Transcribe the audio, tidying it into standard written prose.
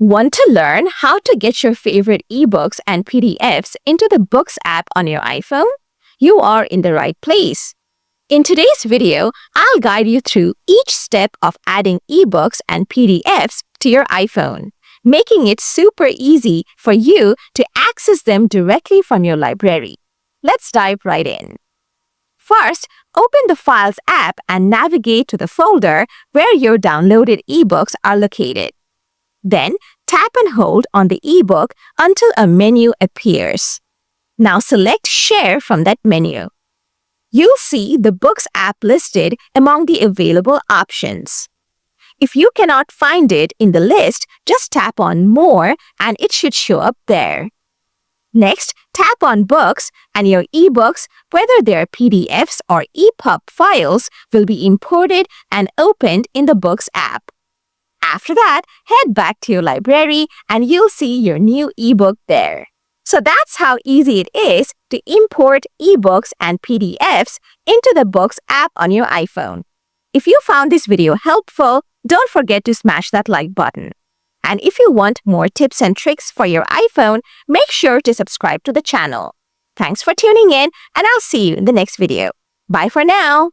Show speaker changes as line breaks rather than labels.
Want to learn how to get your favorite ebooks and PDFs into the Books app on your iPhone? You are in the right place. In today's video, I'll guide you through each step of adding ebooks and PDFs to your iPhone, making it super easy for you to access them directly from your library. Let's dive right in. First, open the Files app and navigate to the folder where your downloaded ebooks are located. Then, tap and hold on the ebook until a menu appears. Now select Share from that menu. You'll see the Books app listed among the available options. If you cannot find it in the list, just tap on More and it should show up there. Next, tap on Books and your ebooks, whether they're PDFs or EPUB files, will be imported and opened in the Books app. After that, head back to your library and you'll see your new ebook there. So that's how easy it is to import ebooks and PDFs into the Books app on your iPhone. If you found this video helpful, don't forget to smash that like button. And if you want more tips and tricks for your iPhone, make sure to subscribe to the channel. Thanks for tuning in, and I'll see you in the next video. Bye for now.